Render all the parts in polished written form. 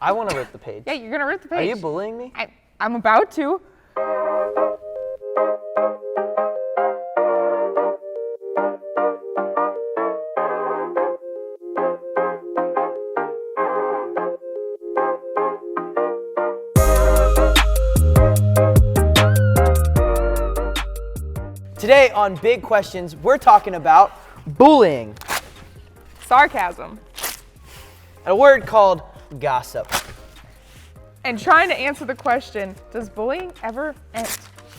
I want to rip the page. Yeah, you're going to rip the page. Are you bullying me? I'm about to. Today on Big Questions, we're talking about bullying. Sarcasm. A word called gossip. And trying to answer the question, does bullying ever end?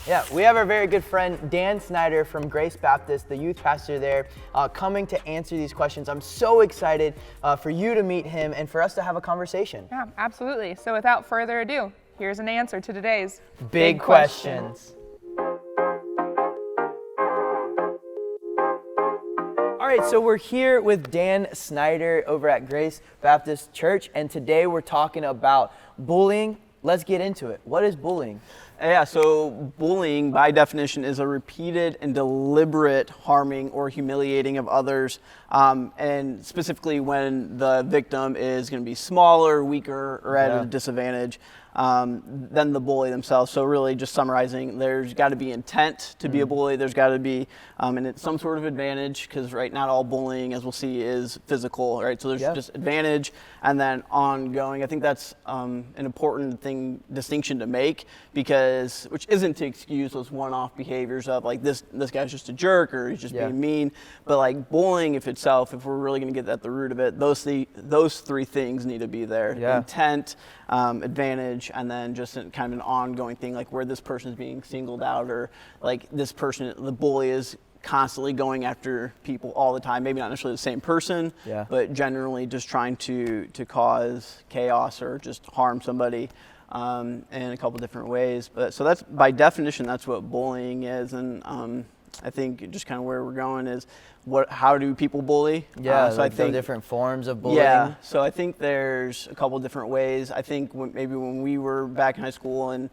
Yeah, we have our very good friend Dan Snyder from Grace Baptist, the youth pastor there, coming to answer these questions. I'm so excited for you to meet him and for us to have a conversation. Yeah, absolutely. So without further ado, here's an answer to today's Big Questions. All right, so we're here with Dan Snyder over at Grace Baptist Church, and today we're talking about bullying. Let's get into it. What is bullying? Yeah, so bullying by definition is a repeated and deliberate harming or humiliating of others, and specifically when the victim is going to be smaller, weaker, or at a disadvantage than the bully themselves. So really just summarizing, there's got to be intent to be a bully. There's got to be some sort of advantage, because not all bullying, as we'll see, is physical, right? So there's just advantage and then ongoing. I think that's an important distinction to make, because which isn't to excuse those one-off behaviors of like this guy's just a jerk or he's just being mean, but like bullying if we're really going to get at the root of it, those three things need to be there. Intent, advantage, and then just kind of an ongoing thing, like where this person is being singled out, or like this person, the bully, is constantly going after people all the time, maybe not necessarily the same person, but generally just trying to cause chaos or just harm somebody in a couple different ways. But so that's, by definition, that's what bullying is. And I think just kind of where we're going is how do people bully? So I think the different forms of bullying. Yeah, so I think there's a couple different ways. I think maybe when we were back in high school, and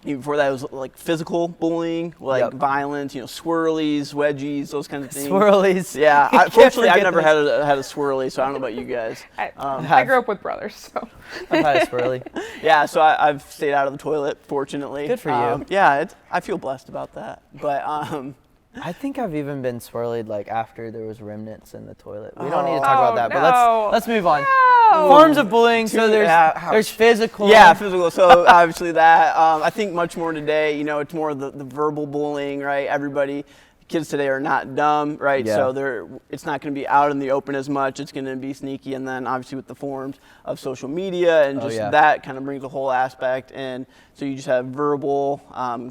even before that, it was like physical bullying, like violence, swirlies, wedgies, those kinds of things. Swirlies. Yeah, fortunately, I've never had a swirly, so I don't know about you guys. I grew up with brothers, so. I've had a swirly. Yeah, so I've stayed out of the toilet, fortunately. Good for you. Yeah, I feel blessed about that. But I think I've even been swirlied like after there was remnants in the toilet. We don't need to talk about that, but let's move on. No. Forms of bullying. So there's physical. Yeah, physical. So obviously that. I think much more today. It's more the verbal bullying, right? Kids today are not dumb, right? So it's not going to be out in the open as much. It's going to be sneaky, and then obviously with the forms of social media and just that kind of brings the whole aspect. And so you just have verbal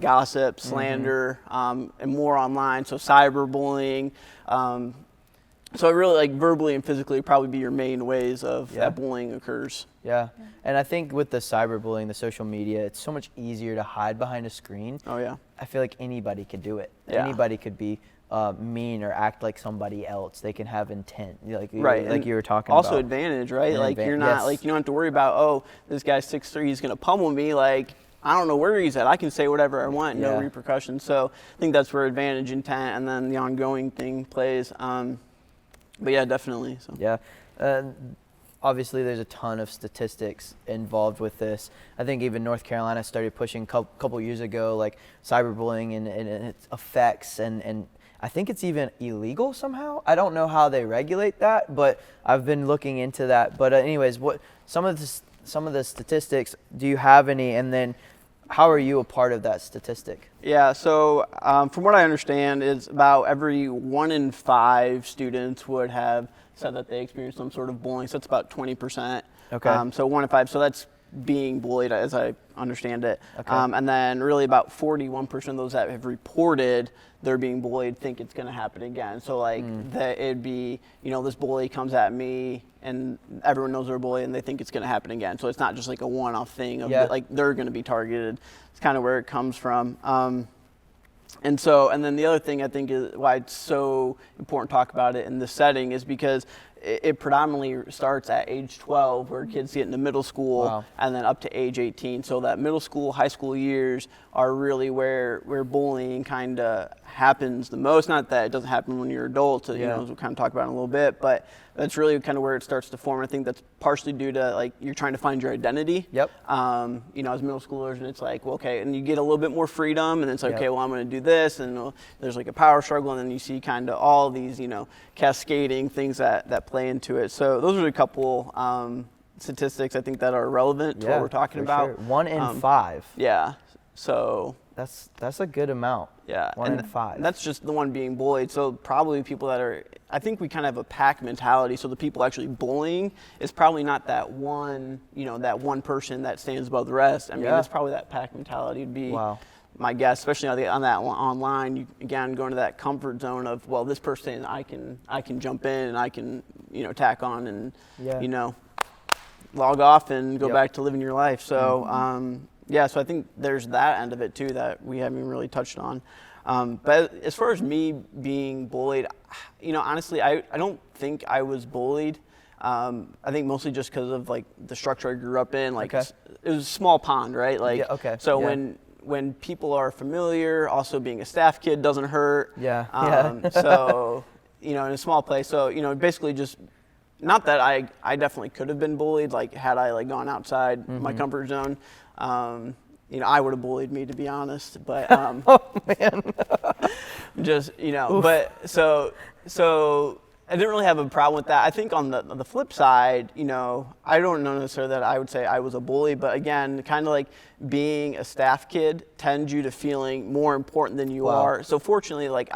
gossip, slander, and more online. So cyberbullying. So really, like, verbally and physically would probably be your main ways of that bullying occurs. Yeah, and I think with the cyberbullying, the social media, it's so much easier to hide behind a screen. Oh yeah. I feel like anybody could do it. Yeah. Anybody could be mean or act like somebody else. They can have intent, like you were talking about. Also advantage, right? Like you're not like, you don't have to worry about, this guy's 6'3", he's gonna pummel me. Like, I don't know where he's at. I can say whatever I want, no repercussions. So I think that's where advantage, intent, and then the ongoing thing plays. But yeah, definitely. So. Yeah. Obviously, there's a ton of statistics involved with this. I think even North Carolina started pushing a couple years ago, like cyberbullying and its effects, and I think it's even illegal somehow. I don't know how they regulate that, but I've been looking into that. But anyways, what some of the statistics, do you have any? And then how are you a part of that statistic? Yeah, so from what I understand, is about every 1 in 5 students would have said that they experienced some sort of bullying. So that's about 20%. Okay. So 1 in 5. So that's being bullied, as I understand it. Okay. And then really about 41% of those that have reported they're being bullied think it's going to happen again. So like it'd be, this bully comes at me and everyone knows they're a bully and they think it's going to happen again. So it's not just like a one-off thing of like they're going to be targeted. It's kind of where it comes from. And then the other thing I think is why it's so important to talk about it in this setting is because it predominantly starts at age 12, where kids get into middle school, and then up to age 18. So that middle school, high school years are really where bullying kind of happens the most. Not that it doesn't happen when you're adult, as we'll kind of talk about in a little bit, but that's really kind of where it starts to form. I think that's partially due to like you're trying to find your identity. Yep. You know, as middle schoolers, and it's like, well, okay, and you get a little bit more freedom, and it's like, Yep. okay, well, I'm going to do this, and there's like a power struggle, and then you see kind of all these, you know, cascading things that play into it. So those are a couple statistics I think that are relevant to what we're talking about. Sure. 1 in 5. Yeah. So that's a good amount. yeah, 1 and in 5. that's just the one being bullied. So probably people that are, I think we kind of have a pack mentality. So the people actually bullying is probably not that one, you know, that one person that stands above the rest. I mean, it's probably that pack mentality would be my guess, especially on that online. You, again, go into that comfort zone of, well, this person I can jump in and I can, you know, tack on and you know, log off and go back to living your life. So. Yeah, so I think there's that end of it too that we haven't even really touched on. But as far as me being bullied, you know, honestly, I don't think I was bullied. I think mostly just because of like the structure I grew up in. Like it was a small pond, right? Like so when people are familiar, also being a staff kid doesn't hurt. So you know, in a small place, so you know, basically just. Not that I definitely could have been bullied, like had I like gone outside my comfort zone. You know, I would have bullied me, to be honest. But oh man, just you know, but so I didn't really have a problem with that. I think on the flip side, you know, I don't know necessarily that I would say I was a bully, but again, kind of like being a staff kid tends you to feeling more important than you are. So fortunately, like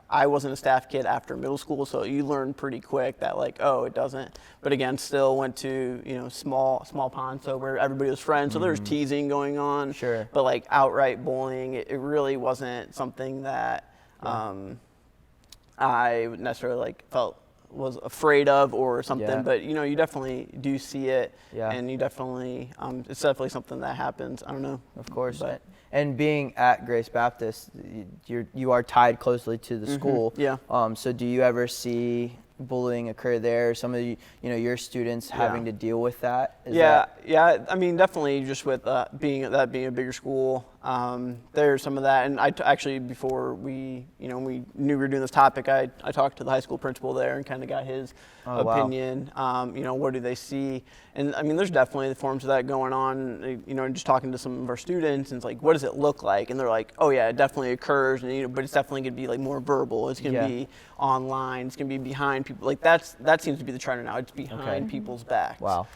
I wasn't a staff kid after middle school, so you learn pretty quick that like, oh, it doesn't. But again, still went to, you know, small pond, so where everybody was friends, so there was teasing going on. Sure. But like outright bullying, it really wasn't something that I necessarily like felt was afraid of or something. But you know, you definitely do see it, and you definitely it's definitely something that happens. I don't know. Of course. But, and being at Grace Baptist, you are tied closely to the school. Yeah. So do you ever see bullying occur there? Some of your students having to deal with that? Yeah. I mean, definitely just with being a bigger school, there's some of that. And actually before we knew we were doing this topic, I talked to the high school principal there and kind of got his opinion. You know, what do they see? And I mean, there's definitely forms of that going on. You know, just talking to some of our students, and it's like, what does it look like? And they're like, oh yeah, it definitely occurs. And you know, but it's definitely going to be like more verbal. It's going to be online. It's going to be behind people. Like that seems to be the trend now. It's behind people's backs. Wow.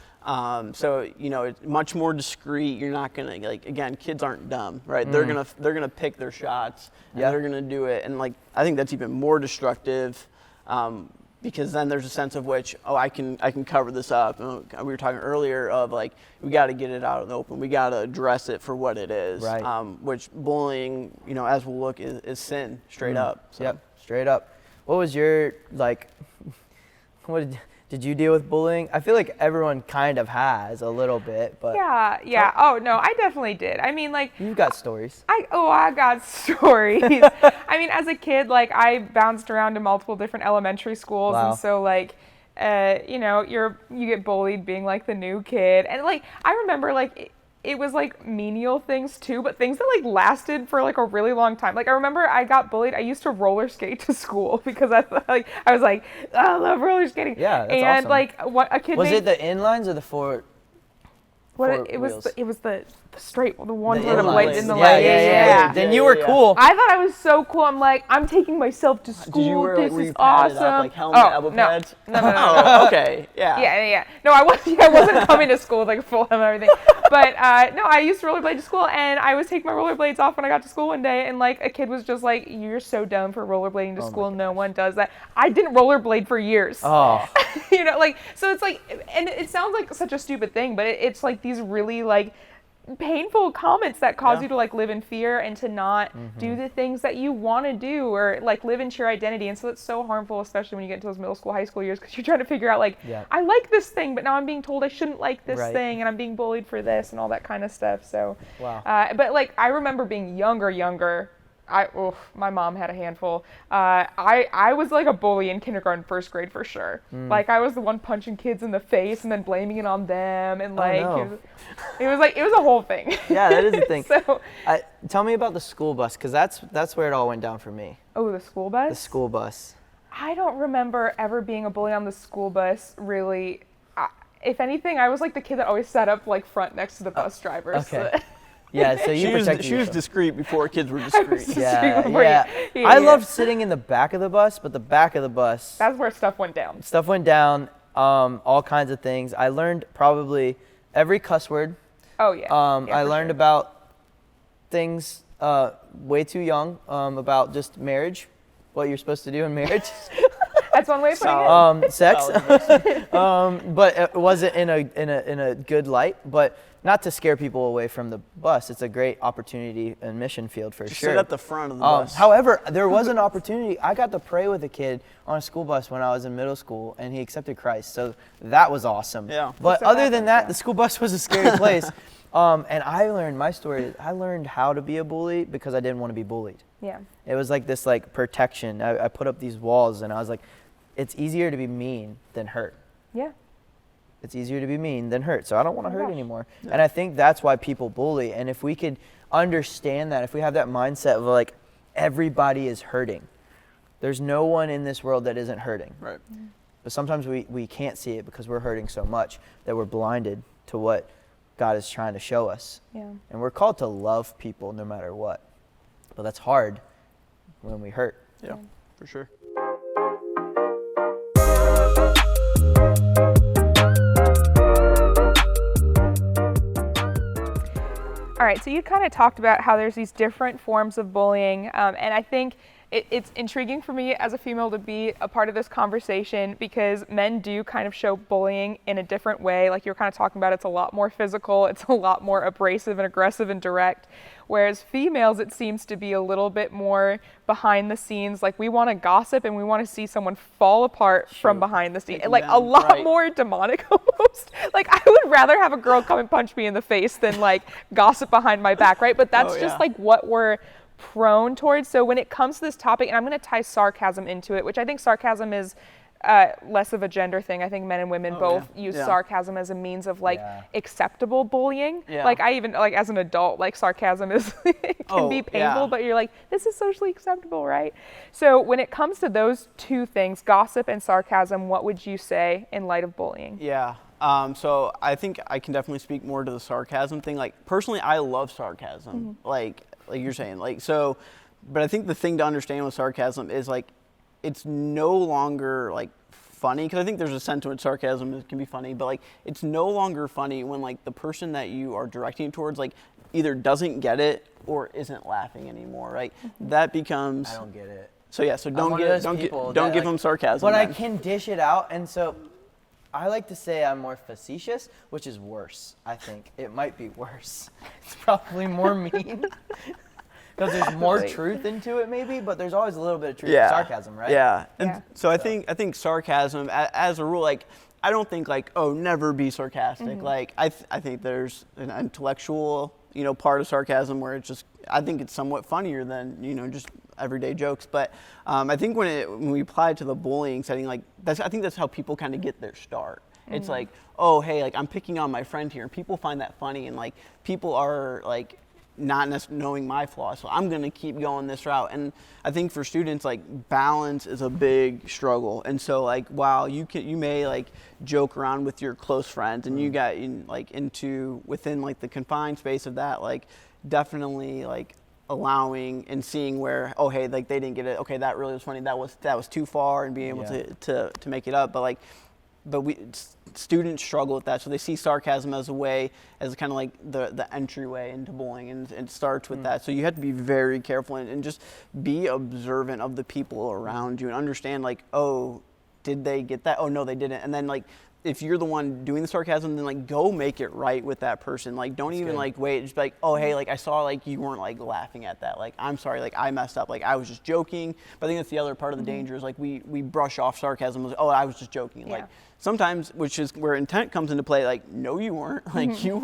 So you know, it's much more discreet. You're not gonna like, again, kids aren't dumb, right? They're gonna pick their shots and they're gonna do it. And like, I think that's even more destructive, because then there's a sense of which, oh, I can cover this up. We were talking earlier of like, we got to get it out in the open. We got to address it for what it is. Right. Which bullying, you know, as we'll look, is sin straight up. So. Yep, straight up. What was your like? Did you deal with bullying? I feel like everyone kind of has a little bit, but yeah. Oh no, I definitely did. I mean, like you've got stories. I got stories. I mean, as a kid, like I bounced around to multiple different elementary schools, and so like, you know, you get bullied being like the new kid, and like I remember like. It was like menial things too, but things that like lasted for like a really long time. Like I remember I got bullied. I used to roller skate to school because I was like, oh, I love roller skating. Yeah, that's and awesome. Like a kid was it the inlines or the four? It was the straight, the ones the with the blades in the leg. leg. Yeah. Then you were cool. I thought I was so cool. I'm like, I'm taking myself to school. Did you wear, this were is you padded awesome. Up, like helmet, elbow pads? No. Oh, okay. Yeah. Yeah. No, I wasn't coming to school with like a full helmet and everything. But no, I used to rollerblade to school, and I was taking my rollerblades off when I got to school one day, and like a kid was just like, "You're so dumb for rollerblading to school. No one does that." I didn't rollerblade for years. Oh. You know, like so it's like, and it sounds like such a stupid thing, but it's like these really like painful comments that cause you to like live in fear and to not do the things that you want to do or like live into your identity. And so it's so harmful, especially when you get into those middle school, high school years, because you're trying to figure out like, I like this thing, but now I'm being told I shouldn't like this thing, and I'm being bullied for this and all that kind of stuff. So, but like I remember being younger. My mom had a handful. I was like a bully in kindergarten, first grade for sure. Like I was the one punching kids in the face and then blaming it on them, and like it was a whole thing. Yeah, that is a thing. So, tell me about the school bus, because that's where it all went down for me. Oh, the school bus? The school bus. I don't remember ever being a bully on the school bus, really. If anything, I was like the kid that always sat up like front next to the bus drivers. Okay. Yeah, so you protected she was yourself. discreet before kids were discreet. Yeah. I loved sitting in the back of the bus, but the back of the bus. That's where stuff went down. Stuff went down. All kinds of things. I learned probably every cuss word. Oh yeah. I learned about things way too young, about just marriage, what you're supposed to do in marriage. That's one way of putting it. Sex. But it wasn't in a good light. But not to scare people away from the bus. It's a great opportunity and mission field for sure. Sit at the front of the bus. However, there was an opportunity. I got to pray with a kid on a school bus when I was in middle school, and he accepted Christ. So that was awesome. Yeah. But other than that, the school bus was a scary place. And I learned, my story is, I learned how to be a bully because I didn't want to be bullied. Yeah. It was like this protection. I put up these walls, and I was like, it's easier to be mean than hurt. Yeah. It's easier to be mean than hurt. So I don't want to hurt anymore. Yeah. And I think that's why people bully. And if we could understand that, if we have that mindset of like, everybody is hurting. There's no one in this world that isn't hurting. Right. Mm-hmm. But sometimes we can't see it because we're hurting so much that we're blinded to what God is trying to show us. Yeah. And we're called to love people no matter what. But that's hard when we hurt. Yeah, for sure. All right, so you kind of talked about how there's these different forms of bullying, and I think it's intriguing for me as a female to be a part of this conversation because men do kind of show bullying in a different way. Like you were kind of talking about, it's a lot more physical, it's a lot more abrasive and aggressive and direct, whereas females, it seems to be a little bit more behind the scenes. Like we want to gossip and we want to see someone fall apart from behind the scenes. Like a lot more demonic almost. Like I would rather have a girl come and punch me in the face than like gossip behind my back, right? But that's just like what we're prone towards. So when it comes to this topic, and I'm going to tie sarcasm into it, which I think sarcasm is less of a gender thing. I think men and women both use sarcasm as a means of like acceptable bullying. Like I even, like as an adult, like sarcasm is can be painful, but you're like, this is socially acceptable, right? So when it comes to those two things, gossip and sarcasm, what would you say in light of bullying? Yeah. So I think I can definitely speak more to the sarcasm thing. Like personally, I love sarcasm. Like you're saying, like, so, but I think the thing to understand with sarcasm is like, it's no longer like funny, because I think there's a sense in which sarcasm can be funny, but like, it's no longer funny when like the person that you are directing it towards, like either doesn't get it or isn't laughing anymore, right? That becomes, I don't get it. So yeah, so don't give them sarcasm. But I can dish it out, and so I like to say I'm more facetious, which is worse, I think. It might be worse. It's probably more mean. Because there's more truth into it maybe, but there's always a little bit of truth in sarcasm, right? Yeah. And so I think sarcasm, as a rule, like, I don't think like, oh, never be sarcastic. Like, I think there's an intellectual, part of sarcasm where it's just, I think it's somewhat funnier than, just everyday jokes. But I think when we apply it to the bullying setting, like I think that's how people kind of get their start. It's like, oh, hey, like I'm picking on my friend here, and people find that funny, and like people are like not necessarily knowing my flaws, so I'm gonna keep going this route. And I think for students, like balance is a big struggle. And so like while you may like joke around with your close friends, and you got into within like the confined space of that, like definitely like allowing and seeing where, oh hey, like they didn't get it, okay, that really was funny, that was too far, and being able to make it up. But students struggle with that, so they see sarcasm as a way, as kind of like the entryway into bullying, and it starts with that. So you have to be very careful and just be observant of the people around you and understand like, oh, did they get that? Oh no, they didn't. And then like, if you're the one doing the sarcasm, then like go make it right with that person. Like don't even like wait, just be like, oh hey, like I saw like you weren't like laughing at that. Like I'm sorry, like I messed up. Like I was just joking. But I think that's the other part of the danger is like we brush off sarcasm as, oh, I was just joking. Like sometimes, which is where intent comes into play, like no you weren't. Like you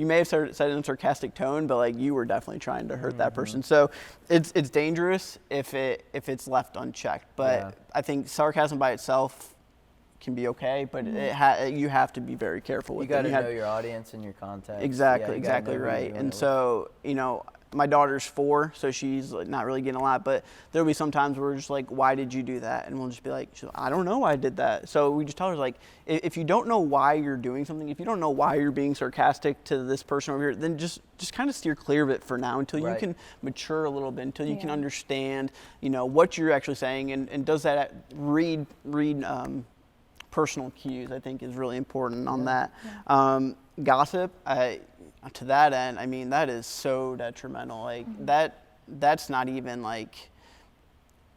may have said it in a sarcastic tone, but like you were definitely trying to hurt that person. So it's dangerous if it's left unchecked. But I think sarcasm by itself can be okay, but you have to be very careful with it. You got to know your audience and your context. Exactly right. And so, my daughter's 4, so she's like not really getting a lot, but there'll be some times where we're just like, why did you do that? And we'll just be like, I don't know why I did that. So we just tell her, like, if you don't know why you're doing something, if you don't know why you're being sarcastic to this person over here, then just kind of steer clear of it for now until you can mature a little bit, until you can understand, what you're actually saying, and does that read personal cues, I think is really important on that. Gossip, to that end, I mean, that is so detrimental. Like that's not even like,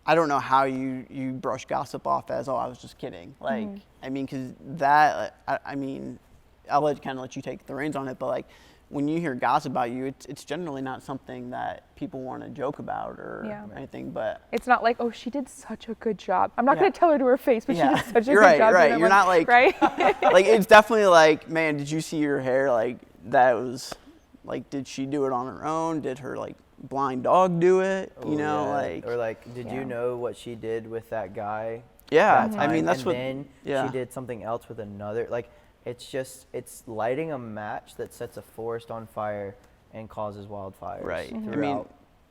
I don't know how you brush gossip off as, oh, I was just kidding. Like, I mean, because that, I mean, I'll let you take the reins on it, but like, when you hear gossip about you, it's generally not something that people want to joke about or anything. But it's not like, oh, she did such a good job. I'm not going to tell her to her face, but she did such a You're good right, job. Right, you're not like, right? like, it's definitely like, man, did you see your hair? Like, that was, like, did she do it on her own? Did her, like, blind dog do it? Like. Or like, did you know what she did with that guy? Yeah, that I mean, that's and what. Then she did something else with another. Like, it's lighting a match that sets a forest on fire and causes wildfires. Right. Throughout. I mean,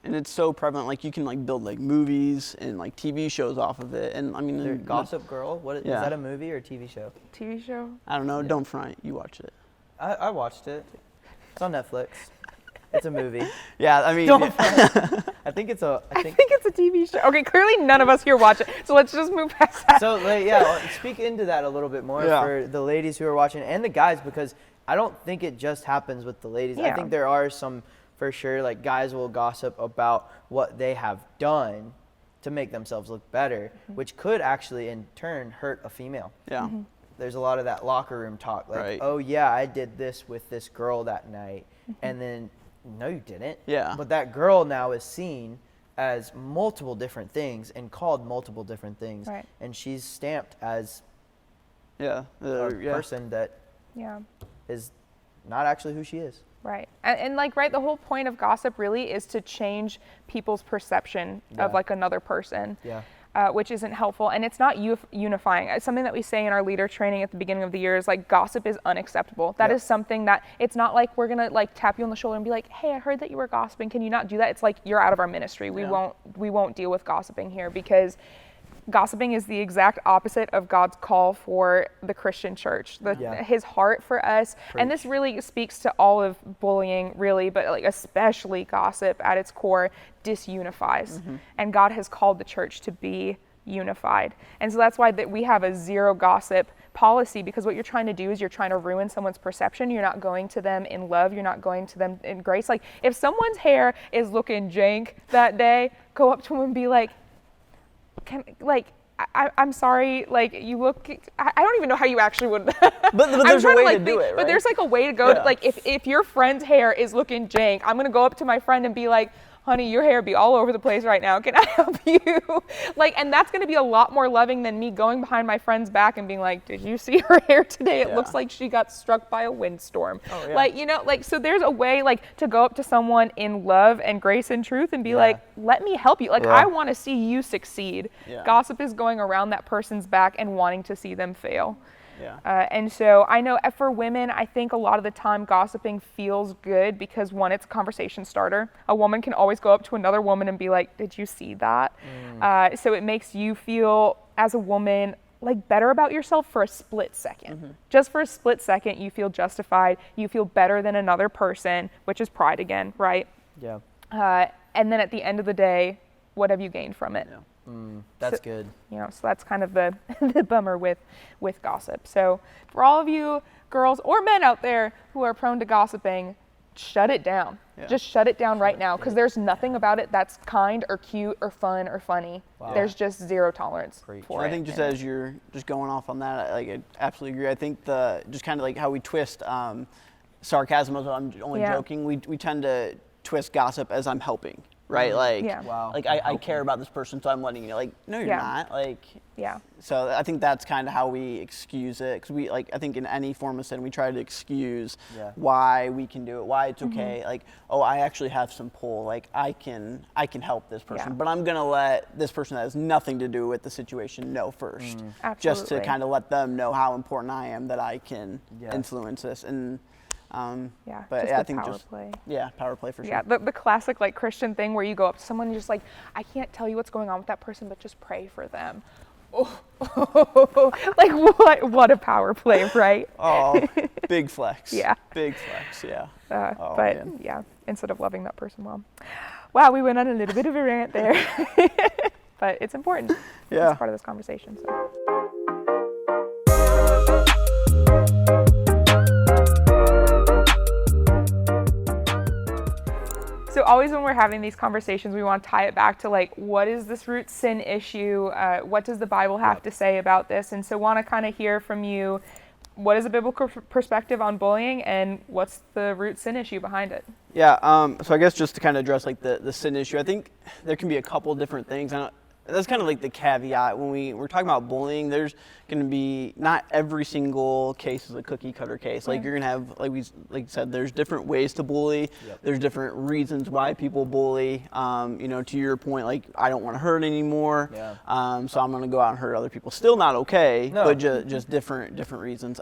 and it's so prevalent. Like, you can like build like movies and like TV shows off of it. And I mean, Gossip Girl. Is that a movie or a TV show? TV show. I don't know. Yeah. Don't front. You watched it. I watched it. It's on Netflix. It's a movie. Yeah, I mean, I think it's a TV show. Okay, clearly none of us here watch it, so let's just move past that. So speak into that a little bit more for the ladies who are watching and the guys, because I don't think it just happens with the ladies. I think there are some, for sure, like guys will gossip about what they have done to make themselves look better, which could actually in turn hurt a female. Yeah. There's a lot of that locker room talk, like, oh yeah, I did this with this girl that night, and then no, you didn't. Yeah. But that girl now is seen as multiple different things and called multiple different things, and she's stamped as a person that is not actually who she is. Right. And like, the whole point of gossip really is to change people's perception of like another person. Yeah. Which isn't helpful, and it's not unifying. It's something that we say in our leader training at the beginning of the year is like, gossip is unacceptable. That is something that, it's not like we're gonna like tap you on the shoulder and be like, hey, I heard that you were gossiping, can you not do that? It's like, you're out of our ministry. We won't deal with gossiping here, because gossiping is the exact opposite of God's call for the Christian church, his heart for us. And this really speaks to all of bullying, really, but like especially gossip at its core disunifies. And God has called the church to be unified. And so that's why we have a zero gossip policy, because what you're trying to do is you're trying to ruin someone's perception. You're not going to them in love. You're not going to them in grace. Like, if someone's hair is looking jank that day, go up to them and be like, I'm sorry, like, you look, I don't even know how you actually would. but there's a way to do it, right? But there's like a way to go, like, if your friend's hair is looking jank, I'm gonna go up to my friend and be like, honey, your hair be all over the place right now. Can I help you? Like, and that's going to be a lot more loving than me going behind my friend's back and being like, did you see her hair today? It looks like she got struck by a windstorm. Oh, yeah. Like, like, so there's a way, like, to go up to someone in love and grace and truth and be like, let me help you. Like, I want to see you succeed. Gossip is going around that person's back and wanting to see them fail. And so I know for women, I think a lot of the time gossiping feels good because, one, it's a conversation starter. A woman can always go up to another woman and be like, did you see that? So it makes you feel, as a woman, like better about yourself for a split second. Just for a split second, you feel justified. You feel better than another person, which is pride again, right? Yeah. And then at the end of the day, what have you gained from it? That's good. So that's kind of the bummer with gossip. So for all of you girls or men out there who are prone to gossiping, shut it down. Just shut it down right now, because there's nothing about it that's kind or cute or fun or funny. There's just zero tolerance for it. I think just as you're just going off on that, I absolutely agree. I think just kind of like how we twist sarcasm as I'm only joking, we tend to twist gossip as I'm helping. Right, like, like I care about this person, so I'm letting you know. Like, no, you're not. Like, So I think that's kind of how we excuse it, because I think in any form of sin, we try to excuse why we can do it, why it's okay. Like, oh, I actually have some pull. Like, I can help this person, but I'm gonna let this person that has nothing to do with the situation know first, just to kind of let them know how important I am, that I can influence this. And Yeah, but just yeah, I the think power just play. yeah, power play for sure. Yeah, the classic like Christian thing where you go up to someone and you're just like, I can't tell you what's going on with that person, but just pray for them. Oh, like what a power play, right? Oh, big flex. Yeah. Big flex, yeah. But man. yeah, instead of loving that person well. Wow, we went on a little bit of a rant there. But it's important. Yeah. It's part of this conversation. So. So always when we're having these conversations, we want to tie it back to like, what is this root sin issue? What does the Bible have to say about this? And so want to kind of hear from you, what is a biblical perspective on bullying and what's the root sin issue behind it? Yeah, so I guess just to kind of address like the sin issue, I think there can be a couple different things. That's kind of like the caveat when we're talking about bullying. There's going to be not every single case is a cookie cutter case. Like you're going to have, like you said, there's different ways to bully. Yep. There's different reasons why people bully. To your point, like I don't want to hurt anymore. Yeah. So I'm going to go out and hurt other people. Still not okay, but just different reasons.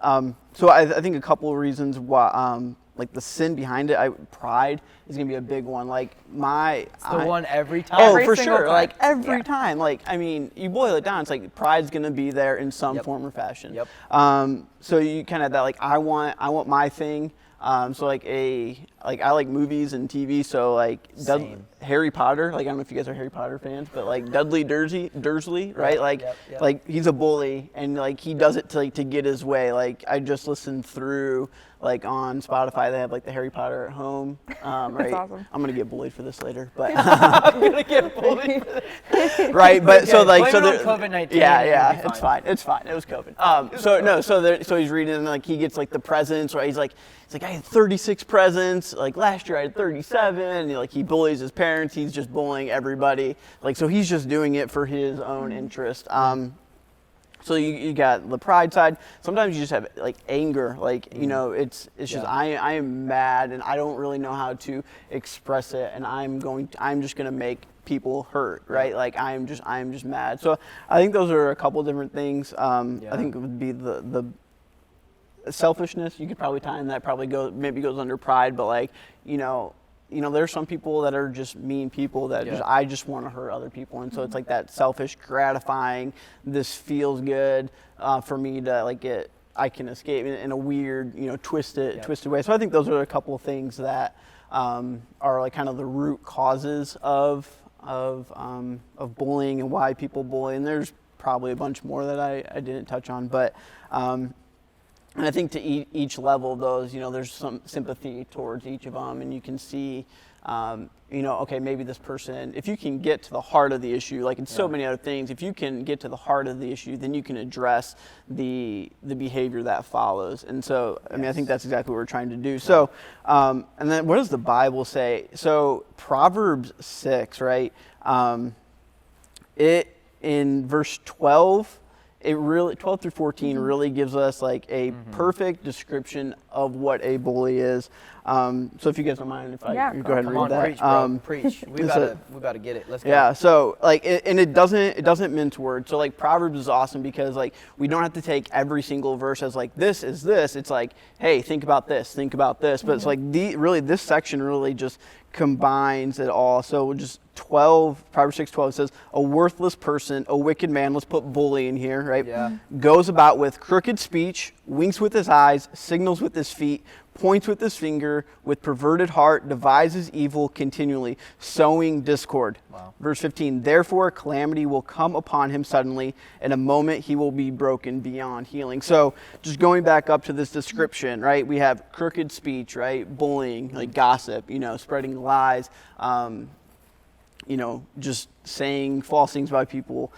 So I think a couple of reasons why. Like the sin behind it, pride is gonna be a big one. Like it's the one every time. Oh, every for sure. Time. Like every time. Like I mean, you boil it down. It's like pride's gonna be there in some form or fashion. Yep. So you kind of have that like I want my thing. So I like movies and TV. So like Harry Potter. Like I don't know if you guys are Harry Potter fans, but like Dudley Dursley, right? Like he's a bully and like he does it to get his way. Like I just listened through. Like on Spotify, they have like the Harry Potter at home, right? That's awesome. I'm gonna get bullied for this later, but I'm gonna get bullied for this. Right? But so like blame it on COVID-19. Yeah, it's fine. It's fine. It was COVID. So he's reading and like he gets like the presents, right? He's like I had 36 presents. Like last year I had 37. And like he bullies his parents. He's just bullying everybody. Like so he's just doing it for his own interest. So you got the pride side. Sometimes you just have like anger, like it's just I am mad and I don't really know how to express it, and I'm just gonna make people hurt, right? Like I'm just mad. So I think those are a couple different things. I think it would be the selfishness. You could probably tie in that. Probably goes under pride, but like there's some people that are just mean people that I just want to hurt other people, and so it's like that selfish, gratifying. This feels good for me to like it. I can escape in a weird, twisted way. So I think those are a couple of things that are like kind of the root causes of bullying and why people bully. And there's probably a bunch more that I didn't touch on, but. And I think to each level of those, there's some sympathy towards each of them, and you can see, okay, maybe this person, if you can get to the heart of the issue, like in so many other things, if you can get to the heart of the issue, then you can address the behavior that follows. And so, I mean, I think that's exactly what we're trying to do. So, and then what does the Bible say? So Proverbs 6, right? It in verse 12. It really 12 through 14 really gives us like a perfect description of what a bully is. So if you guys don't mind, if I go ahead and read that. Preach. We gotta get it. Let's go. Yeah. So like, it doesn't mince words. So like Proverbs is awesome because like we don't have to take every single verse as like this is this. It's like, hey, think about this. But it's like this section really just combines it all. So just Proverbs 6:12 says, a worthless person, a wicked man, let's put bully in here, right? Yeah. Goes about with crooked speech, winks with his eyes, signals with his feet, points with his finger, with perverted heart, devises evil continually, sowing discord. Wow. Verse 15, therefore calamity will come upon him suddenly, in a moment he will be broken beyond healing. So just going back up to this description, right? We have crooked speech, right? Bullying, like gossip, spreading lies, just saying false things about people.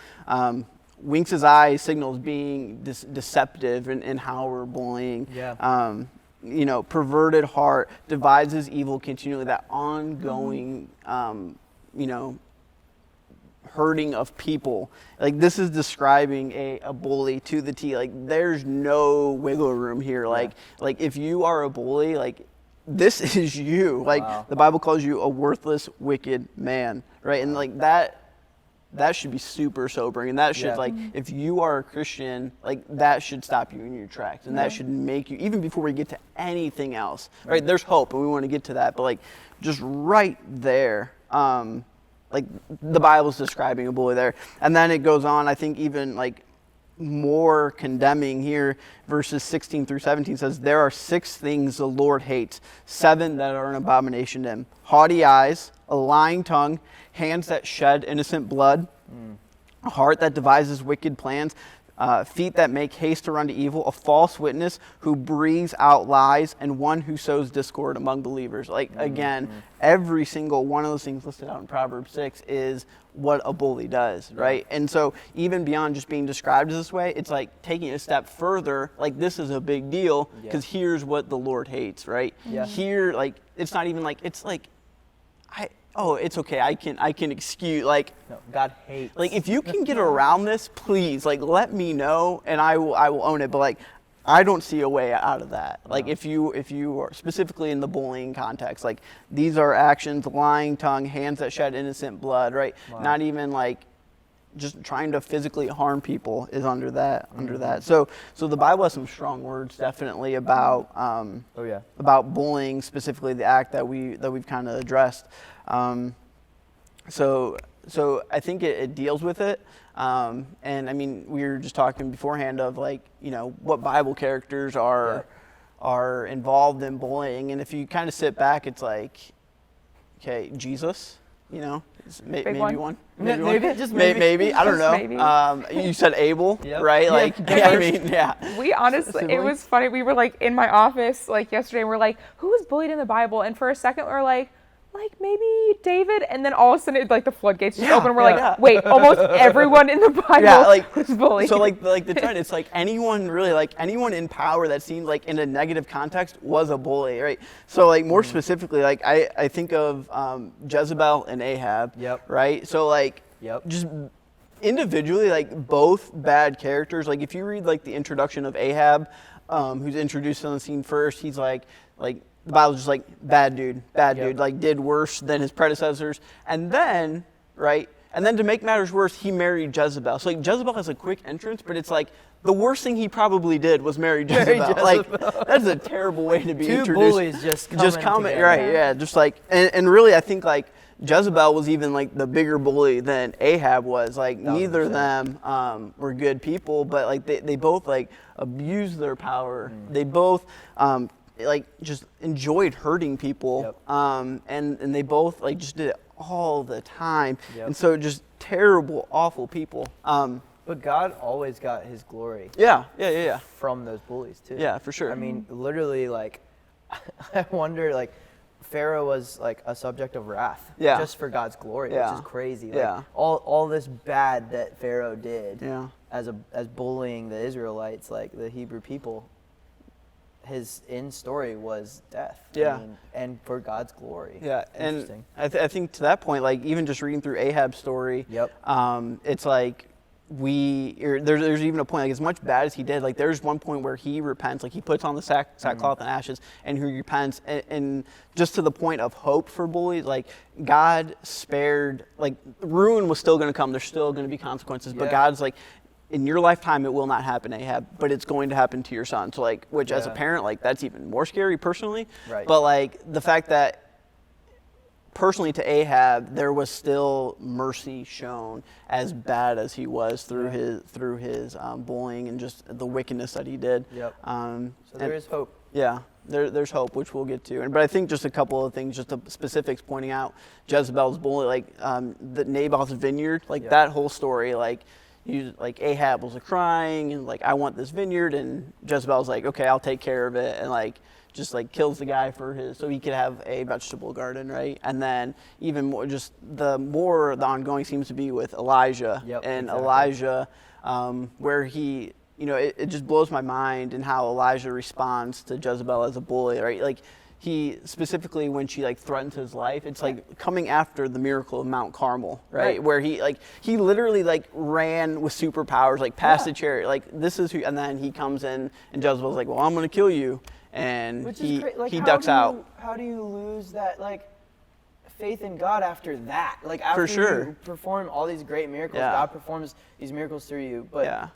Winks his eyes, signals being deceptive in how we're bullying. Yeah. Perverted heart, devises evil continually, that ongoing, hurting of people. Like this is describing a bully to the T. Like there's no wiggle room here. Like if you are a bully, like this is you. Like the Bible calls you a worthless, wicked man, right? And like that that should be super sobering, and that should like, if you are a Christian, like that should stop you in your tracks, and that should make you, even before we get to anything else, right? There's hope, and we want to get to that, but like just right there, like the Bible's describing a bully there, and then it goes on. I think even like more condemning here, verses 16 through 17 says, there are 6 things the Lord hates, 7 that are an abomination to him: haughty eyes, a lying tongue, hands that shed innocent blood, a heart that devises wicked plans, feet that make haste to run to evil, a false witness who breathes out lies, and one who sows discord among believers. Like, again, every single one of those things listed out in Proverbs 6 is what a bully does, right? And so even beyond just being described as this way, it's like taking it a step further, like this is a big deal, because here's what the Lord hates, right? Here, like, it's not even like, it's like, it's okay, I can excuse, like, no, God hates. Like, if you can get around this, please, like, let me know, and I will own it. But like, I don't see a way out of that. Like, if you are specifically in the bullying context, like, these are actions: lying tongue, hands that shed innocent blood, right? Not even like just trying to physically harm people is under that. So the Bible has some strong words, definitely, about about bullying, specifically the act that we've kind of addressed. So I think it deals with it. And I mean, we were just talking beforehand of like, what Bible characters are involved in bullying. And if you kind of sit back, it's like, okay, Jesus, maybe one. Maybe I don't know. You said Abel, right? Like, I mean, We honestly, it was funny. We were like in my office like yesterday. And we're like, who was bullied in the Bible? And for a second, we're like maybe David, and then all of a sudden, like the floodgates just open. And we're like, wait, almost everyone in the Bible was bullied. So like the trend, it's like anyone really, like anyone in power that seemed like in a negative context was a bully, right? So like more specifically, like I think of Jezebel and Ahab, right? So like just individually, like both bad characters. Like if you read like the introduction of Ahab, who's introduced on the scene first, he's like. The Bible's just like, bad dude, like did worse than his predecessors. And then, right, and then to make matters worse, he married Jezebel. So like Jezebel has a quick entrance, but it's like the worst thing he probably did was marry Jezebel. Like, that's a terrible way to be introduced. Two bullies just coming together. Right, yeah, just like, and really I think like Jezebel was even like the bigger bully than Ahab was. Like neither of them were good people, but like they both like abused their power. They both like just enjoyed hurting people, and they both like just did it all the time, and so just terrible, awful people. But God always got His glory. From those bullies too. Yeah, for sure. I mean, literally, like, I wonder, like, Pharaoh was like a subject of wrath, just for God's glory, which is crazy. Like, all this bad that Pharaoh did, as bullying the Israelites, like the Hebrew people. His end story was death. I mean, and for God's glory. And I think to that point, like even just reading through Ahab's story, it's like there's even a point, like as much bad as he did, like there's one point where he repents, like he puts on the sackcloth and ashes, and he repents, and just to the point of hope for bullies, like God spared, like ruin was still going to come, there's still going to be consequences, but God's like, in your lifetime, it will not happen, Ahab, but it's going to happen to your son. So, like, which as a parent, like, that's even more scary personally. Right. But, like, the fact that personally to Ahab, there was still mercy shown, as bad as he was through his bullying and just the wickedness that he did. So there is hope. There's hope, which we'll get to. But I think just a couple of things, just the specifics pointing out Jezebel's bully, like the Naboth's vineyard, like that whole story, like Ahab was crying and like, I want this vineyard, and Jezebel's like, okay, I'll take care of it, and like just like kills the guy so he could have a vegetable garden, right? And then even more, just the ongoing seems to be with Elijah, Elijah, where he, it just blows my mind in how Elijah responds to Jezebel as a bully, right? Like, he specifically, when she like threatens his life, it's like coming after the miracle of Mount Carmel, right? Where he literally like ran with superpowers, like past the chariot, like this is who, and then he comes in and Jezebel's like, well, I'm going to kill you, and he ducks out. How do you lose that like faith in God after that. Like after you perform all these great miracles, God performs these miracles through you. But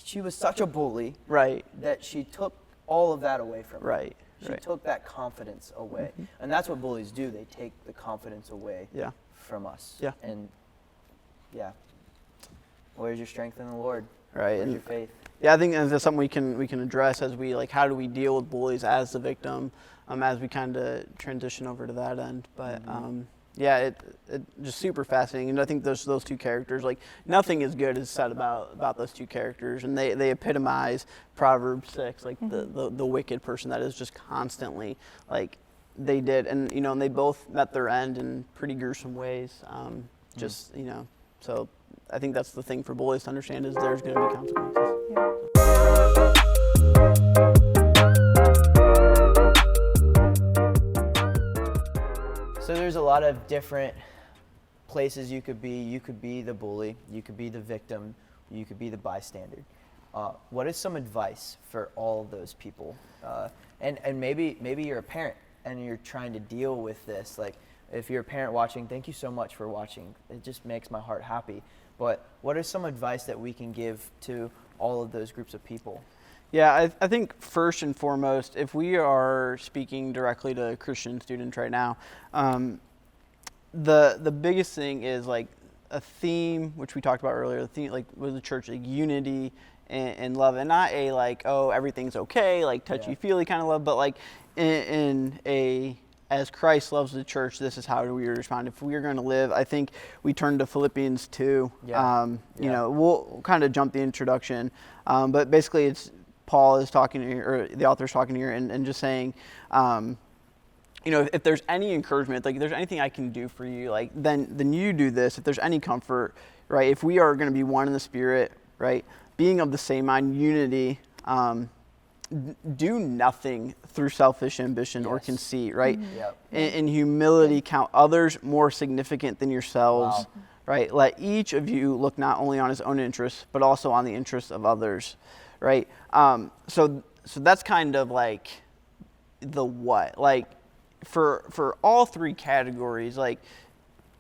she was such a bully, that she took all of that away from her. She took that confidence away. And that's what bullies do. They take the confidence away from us. And where's your strength in the Lord? Where's your faith? Yeah, I think that's something we can address as we how do we deal with bullies as the victim, as we kind of transition over to that end. But it just super fascinating, and I think those two characters, nothing is good is said about those two characters, and they epitomize Proverbs 6, the wicked person that is just constantly they did, and and they both met their end in pretty gruesome ways. So I think that's the thing for bullies to understand is there's going to be consequences. So there's a lot of different places you could be. You could be the bully, you could be the victim, you could be the bystander. What is some advice for all of those people? And maybe you're a parent and you're trying to deal with this. If you're a parent watching, thank you so much for watching. It just makes my heart happy. But what is some advice that we can give to all of those groups of people? Yeah, I think first and foremost, if we are speaking directly to Christian students right now, the biggest thing is a theme, which we talked about earlier, the theme with the church, unity and love, and not everything's okay, touchy-feely kind of love, but in a as Christ loves the church, this is how we respond. If we are going to live, I think we turn to Philippians 2. We'll kind of jump the introduction, but basically it's Paul is talking here, or the author is talking here, and just saying, if there's any encouragement, if there's anything I can do for you, then you do this. If there's any comfort, right? If we are going to be one in the Spirit, right? Being of the same mind, unity, do nothing through selfish ambition or conceit, right? In humility, count others more significant than yourselves, right? Let each of you look not only on his own interests, but also on the interests of others, right? So that's kind of the what, for all three categories,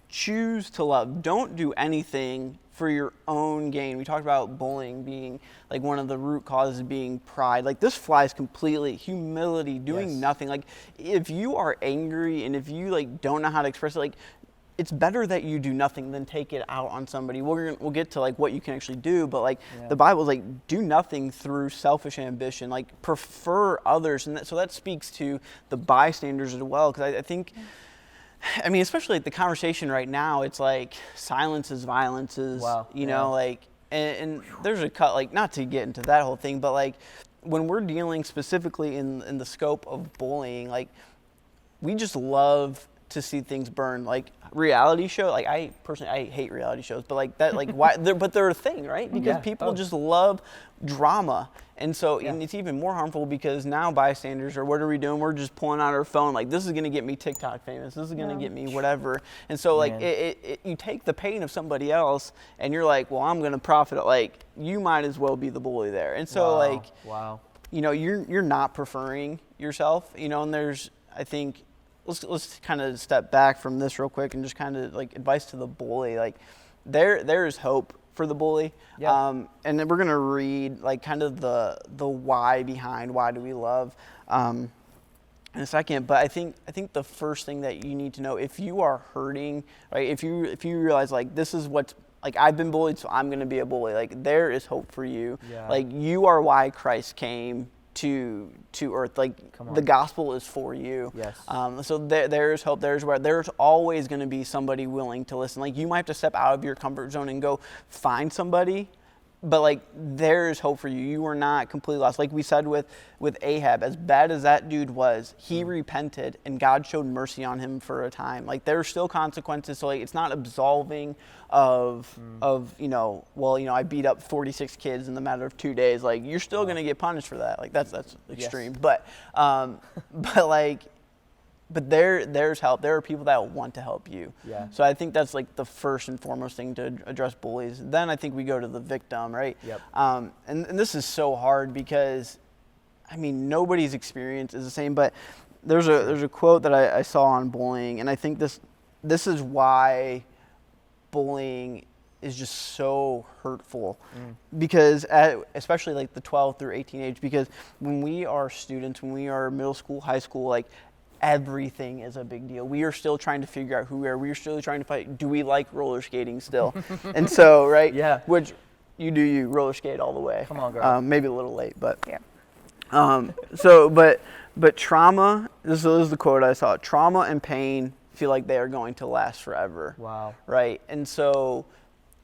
choose to love. Don't do anything for your own gain. We talked about bullying being one of the root causes being pride. This flies completely. Humility, doing nothing. If you are angry and if you don't know how to express it, it's better that you do nothing than take it out on somebody. We'll get to what you can actually do, but the Bible is do nothing through selfish ambition. Prefer others, and so that speaks to the bystanders as well. Because I think. I mean, especially the conversation right now, it's silence is violence is, and there's a cut, not to get into that whole thing, but when we're dealing specifically in the scope of bullying, we just love to see things burn. Reality show, I personally hate reality shows, but that why but they're a thing, right? Because people just love drama. And so and it's even more harmful because now bystanders are, what are we doing? We're just pulling out our phone this is going to get me TikTok famous. This is going to get me whatever. And so you take the pain of somebody else and you're well, I'm going to profit. You might as well be the bully there. And so you're not preferring yourself, and there's, I think, let's kind of step back from this real quick and just kind of advice to the bully. There is hope for the bully. And then we're going to read kind of the why behind why do we love in a second. But I think the first thing that you need to know, if you are hurting, right? If you realize this is what's I've been bullied, so I'm going to be a bully. There is hope for you. You are why Christ came to earth. The gospel is for you. So there's hope. There's always going to be somebody willing to listen. You might have to step out of your comfort zone and go find somebody, but there's hope for you. You are not completely lost. We said with Ahab, as bad as that dude was, he repented and God showed mercy on him for a time. There's still consequences. So it's not absolving of I beat up 46 kids in the matter of 2 days. You're still going to get punished for that. That's extreme. But there's help. There are people that want to help you. So I think that's the first and foremost thing to address bullies. Then I think we go to the victim, right? And this is so hard because, nobody's experience is the same. But there's a quote that I saw on bullying, and I think this is why bullying is just so hurtful, because especially like the 12 through 18 age, because when we are students, when we are middle school, high school, like everything is a big deal. We are still trying to figure out who we are. We are still trying to fight. Do we like roller skating still? And so, right? Yeah. Which you roller skate all the way. Come on, girl. Maybe a little late, but Yeah. But trauma. This is the quote I saw. Trauma and pain feel like they are going to last forever. Wow. Right. And so,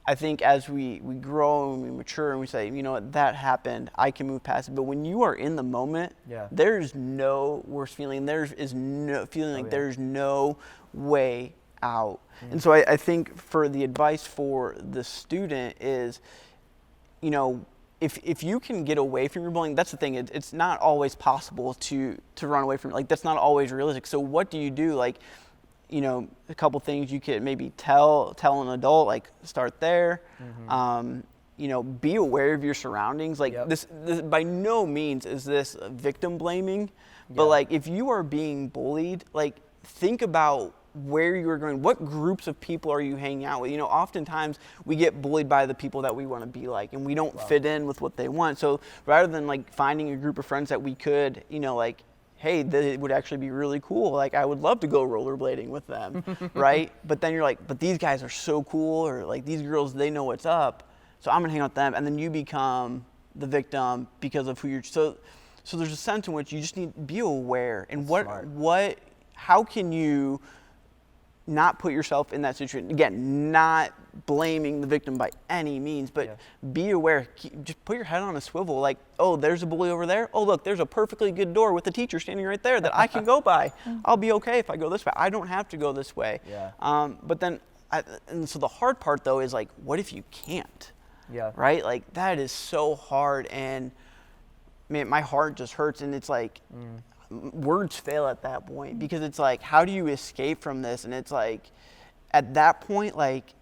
I think as we grow and we mature and we say, you know what, that happened, I can move past it. But when you are in the moment, there's no worse feeling. There is no feeling like there's no way out. And so I think for the advice for the student is, you know, if you can get away from your bullying, that's the thing. It's not always possible to run away from it. Like, that's not always realistic. So what do you do? Like, you know, a couple things you could maybe tell an adult, like start there. You know, be aware of your surroundings. Like this by no means is this victim blaming, but like if you are being bullied, like think about where you are going, what groups of people are you hanging out with? You know, oftentimes we get bullied by the people that we want to be like, and we don't fit in with what they want. So rather than like finding a group of friends that we could, you know, like, hey, it would actually be really cool. Like, I would love to go rollerblading with them, right? But then you're like, but these guys are so cool, or like these girls, they know what's up, so I'm gonna hang out with them. And then you become the victim because of who you're. So there's a sense in which you just need to be aware. And how can you not put yourself in that situation? Again, not blaming the victim by any means, but be aware. Just put your head on a swivel. Like, oh, there's a bully over there. Oh, look, there's a perfectly good door with a teacher standing right there that I can go by. I'll be okay if I go this way. I don't have to go this way. But then, and so the hard part though is like, what if you can't? Right? Like, that is so hard, and man, my heart just hurts, and it's like, words fail at that point, because it's like, how do you escape from this? And it's like, at that point, like,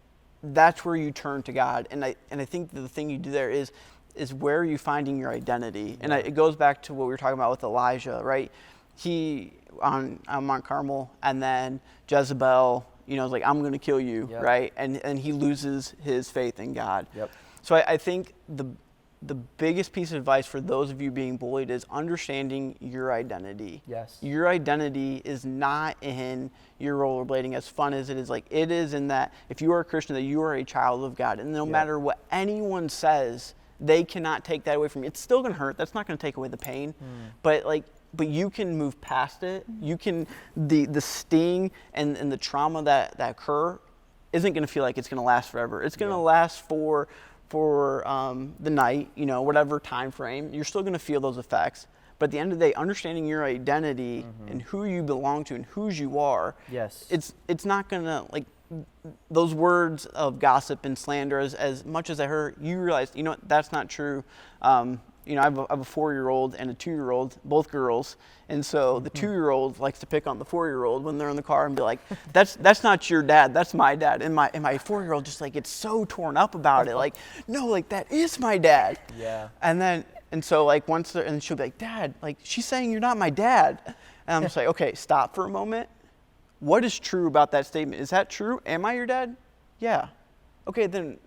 that's where you turn to God. And I think the thing you do there is where are you finding your identity? And it goes back to what we were talking about with Elijah, right? He on Mount Carmel, and then Jezebel, you know, is like, I'm going to kill you, right? And he loses his faith in God. So I think the biggest piece of advice for those of you being bullied is understanding your identity. Your identity is not in your rollerblading, as fun as it is. Like, it is in that if you are a Christian, that you are a child of God. And no matter what anyone says, they cannot take that away from you. It's still going to hurt. That's not going to take away the pain. But you can move past it. You can, the sting and the trauma that occur isn't going to feel like it's going to last forever. It's going to last for the night, you know, whatever time frame. You're still going to feel those effects. But at the end of the day, understanding your identity and who you belong to and whose you are, it's not going to, like, those words of gossip and slander, as much as I heard, you realize, you know what, that's not true. You know, I have a 4-year-old and a 2-year-old, both girls. And so the 2-year-old likes to pick on the 4-year-old when they're in the car and be like, that's not your dad, that's my dad. And my 4-year-old just like gets so torn up about it. Like, no, like, that is my dad. And so like and she'll be like, Dad, like, she's saying you're not my dad. And I'm just like, okay, stop for a moment. What is true about that statement? Is that true? Am I your dad? Yeah. Okay, then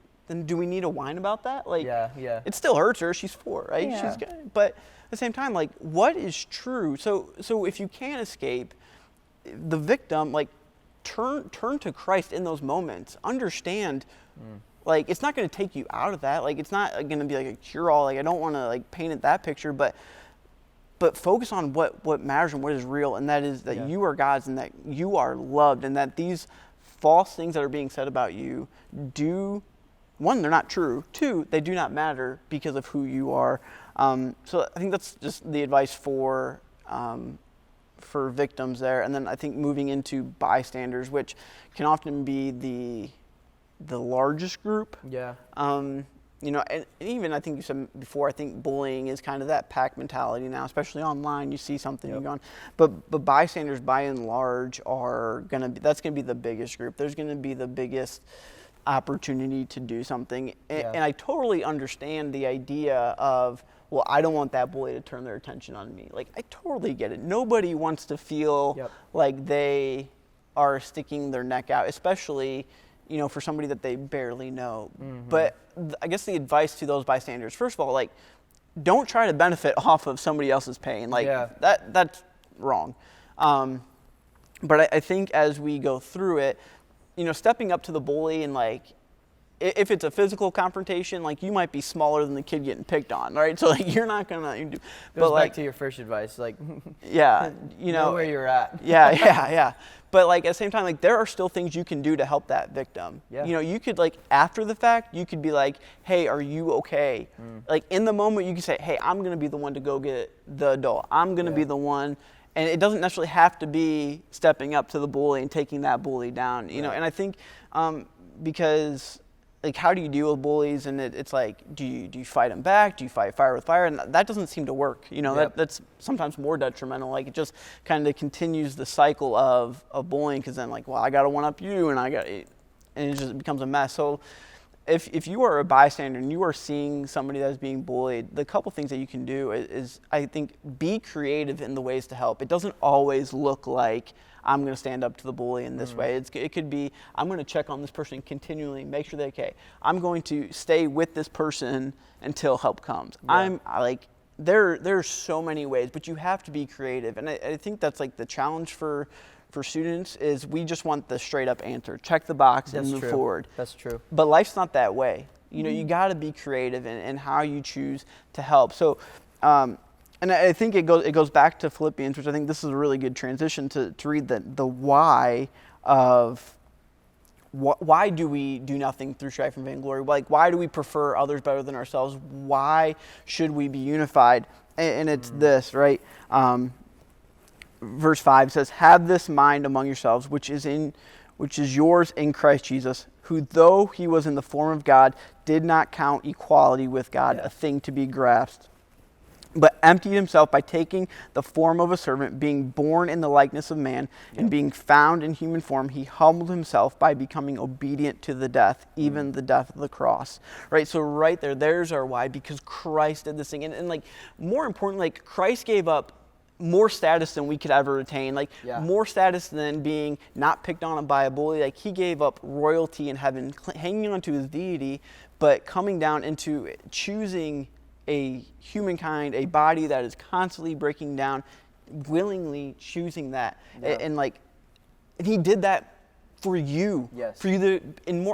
do we need to whine about that? Like, it still hurts her. She's 4, right? She's good. But at the same time, like, what is true? So if you can't escape, the victim, like, turn to Christ in those moments. Understand, like, it's not going to take you out of that. Like, it's not going to be like a cure-all. Like, I don't want to like paint it that picture, but focus on what matters and what is real, and that is that you are God's, and that you are loved, and that these false things that are being said about you one, they're not true. 2, they do not matter because of who you are. So I think that's just the advice for victims there. And then I think moving into bystanders, which can often be the largest group. You know, and even I think you said before, I think bullying is kind of that pack mentality now, especially online. You see something, you're going. But bystanders, by and large, that's gonna be the biggest group. There's gonna be the biggest opportunity to do something. And I totally understand the idea of well, I don't want that bully to turn their attention on me. Like, I totally get it. Nobody wants to feel like they are sticking their neck out, especially, you know, for somebody that they barely know. But I guess the advice to those bystanders, first of all, like, don't try to benefit off of somebody else's pain. Like, that's wrong. But I think as we go through it, you know, stepping up to the bully and, like, if it's a physical confrontation, like, you might be smaller than the kid getting picked on, right? So, like, you're not gonna. Goes back to your first advice, like, you know where you're at. Yeah. But, like, at the same time, like, there are still things you can do to help that victim. You know, you could, like, after the fact, you could be like, hey, are you okay? Like, in the moment, you can say, hey, I'm gonna be the one to go get the adult. I'm gonna be the one. And it doesn't necessarily have to be stepping up to the bully and taking that bully down, you know. And I think because, like, how do you deal with bullies? And it's like, do you fight them back? Do you fight fire with fire? And that doesn't seem to work, you know. That's sometimes more detrimental. Like, it just kind of continues the cycle of bullying, because then, like, well, I got to one up you, and it just becomes a mess. So if you are a bystander and you are seeing somebody that's being bullied, the couple things that you can do is, I think, be creative in the ways to help. It doesn't always look like I'm going to stand up to the bully in this way. It could be, I'm going to check on this person continually, make sure they're okay. I'm going to stay with this person until help comes. There's so many ways, but you have to be creative. And I think that's, like, the challenge for students is we just want the straight up answer. Check the box and move forward. That's true. But life's not that way. You know, you got to be creative in how you choose to help. So, and I think it goes back to Philippians, which I think this is a really good transition to read the why of why do we do nothing through strife and vainglory? Like, why do we prefer others better than ourselves? Why should we be unified? And it's this, right? Verse 5 says, have this mind among yourselves, which is yours in Christ Jesus, who, though he was in the form of God, did not count equality with God a thing to be grasped, but emptied himself by taking the form of a servant, being born in the likeness of man, and being found in human form, he humbled himself by becoming obedient to the death, even the death of the cross. Right? So right there's our why, because Christ did this thing. And like, more importantly, like, Christ gave up more status than we could ever attain, like more status than being not picked on by a bully. Like, he gave up royalty in heaven, hanging on to his deity, but coming down into choosing a humankind, a body that is constantly breaking down, willingly choosing that. And he did that for you, for you,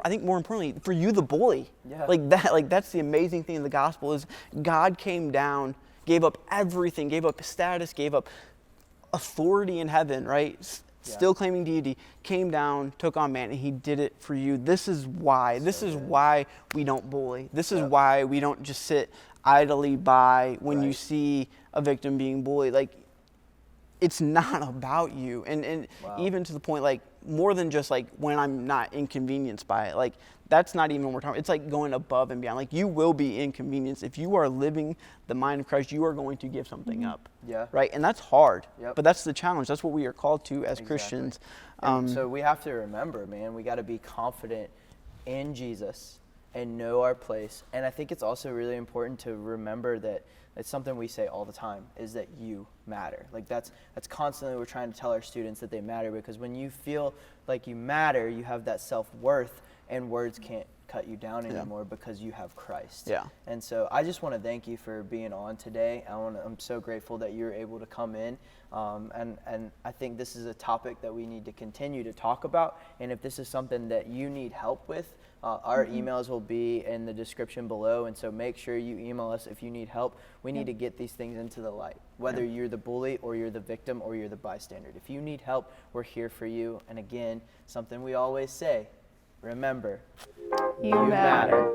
I think more importantly, for you, the bully. That's the amazing thing in the gospel is God came down, gave up everything, gave up status, gave up authority in heaven, right? Still claiming deity, came down, took on man, and he did it for you. This is why. This is why we don't bully. This is why we don't just sit idly by when you see a victim being bullied. Like, it's not about you. And even to the point, like, more than just like when I'm not inconvenienced by it. Like, that's not even what we're talking about. It's like going above and beyond. Like, you will be inconvenienced. If you are living the mind of Christ, you are going to give something up. Right? And that's hard. But that's the challenge. That's what we are called to as Christians. So we have to remember, man, we got to be confident in Jesus and know our place. And I think it's also really important to remember that it's something we say all the time, is that you matter. Like, that's constantly we're trying to tell our students that they matter, because when you feel like you matter, you have that self-worth, and words can't cut you down anymore because you have Christ. And so I just want to thank you for being on today. I'm so grateful that you were able to come in. And I think this is a topic that we need to continue to talk about. And if this is something that you need help with, our emails will be in the description below. And so make sure you email us if you need help. We need to get these things into the light, whether you're the bully or you're the victim or you're the bystander. If you need help, we're here for you. And again, something we always say, remember, you matter.